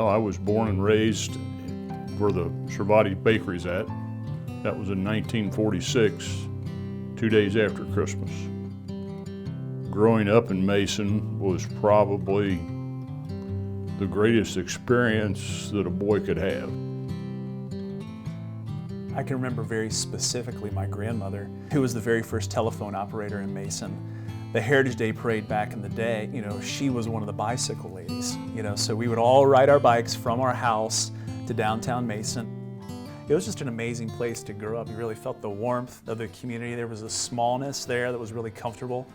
Well, I was born and raised where the Cervati Bakery's at. That was in 1946, 2 days after Christmas. Growing up in Mason was probably the greatest experience that a boy could have. I can remember very specifically my grandmother, who was the very first telephone operator in Mason. The Heritage Day Parade back in the day, she was one of the bicycle ladies. So we would all ride our bikes from our house to downtown Mason. It was just an amazing place to grow up. You really felt the warmth of the community. There was a smallness there that was really comfortable.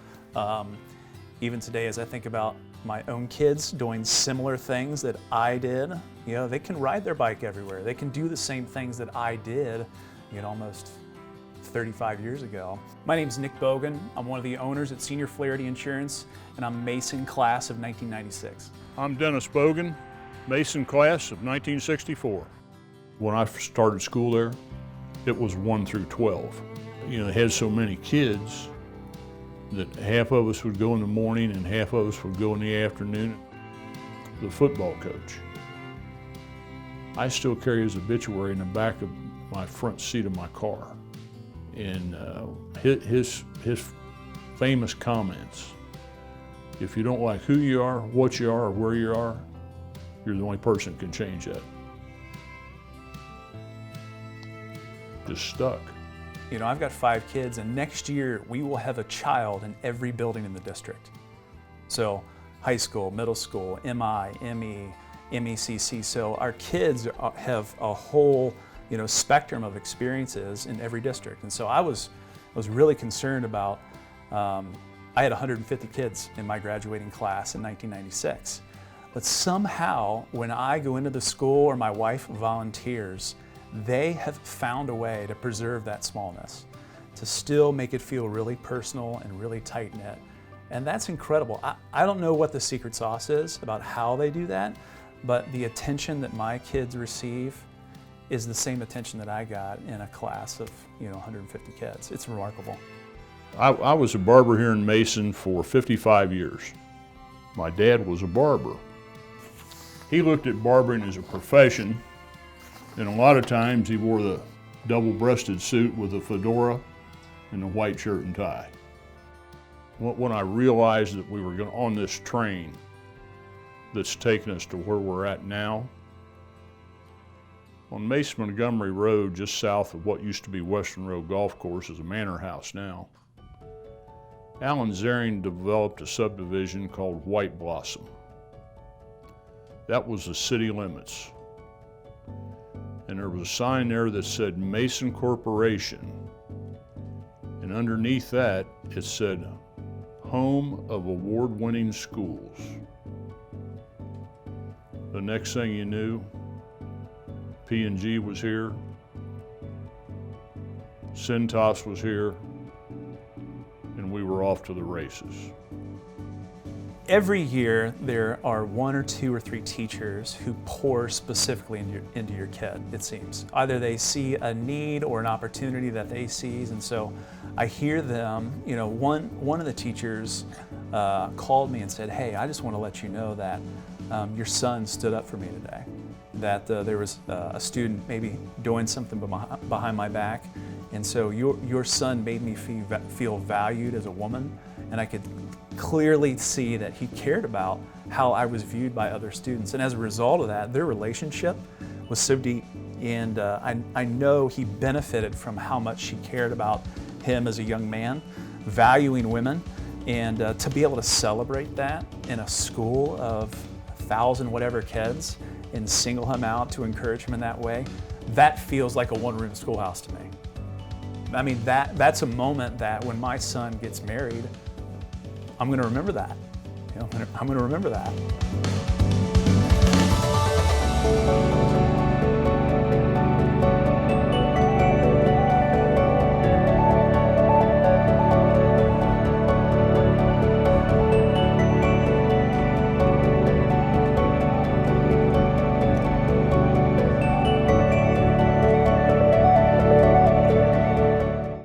Even today, as I think about my own kids doing similar things that I did, they can ride their bike everywhere. They can do the same things that I did, almost 35 years ago. My name's Nick Bogan. I'm one of the owners at Senior Flaherty Insurance, and I'm Mason Class of 1996. I'm Dennis Bogan, Mason Class of 1964. When I started school there, it was 1 through 12. It had so many kids that half of us would go in the morning and half of us would go in the afternoon. The football coach, I still carry his obituary in the back of my front seat of my car. And his famous comments: if you don't like who you are, what you are, or where you are, you're the only person that can change that. Just stuck. I've got 5 kids, and next year we will have a child in every building in the district. So high school, middle school, MI, ME, MECC. So our kids have a whole spectrum of experiences in every district. And so I was really concerned about, I had 150 kids in my graduating class in 1996. But somehow when I go into the school or my wife volunteers, they have found a way to preserve that smallness, to still make it feel really personal and really tight-knit. And that's incredible. I don't know what the secret sauce is about how they do that, but the attention that my kids receive is the same attention that I got in a class of 150 kids. It's remarkable. I was a barber here in Mason for 55 years. My dad was a barber. He looked at barbering as a profession, and a lot of times he wore the double-breasted suit with a fedora and a white shirt and tie. When I realized that we were on this train that's taken us to where we're at now, on Mason Montgomery Road, just south of what used to be Western Road Golf Course, is a manor house now. Alan Zering developed a subdivision called White Blossom. That was the city limits. And there was a sign there that said Mason Corporation. And underneath that, it said, Home of Award-Winning Schools. The next thing you knew, P&G was here, Cintas was here, and we were off to the races. Every year there are 1 or 2 or 3 teachers who pour specifically into your kid, it seems. Either they see a need or an opportunity that they seize, and so I hear them. One of the teachers called me and said, "Hey, I just want to let you know that your son stood up for me today. That there was a student maybe doing something behind my back, and so your son made me feel valued as a woman, and I could clearly see that he cared about how I was viewed by other students. And as a result of that, their relationship was so deep, and I know he benefited from how much she cared about him as a young man, valuing women, and to be able to celebrate that in a school of 1,000 whatever kids and single him out to encourage him in that way, that feels like a one-room schoolhouse to me. I mean, that's a moment that when my son gets married, I'm going to remember that. I'm going to remember that.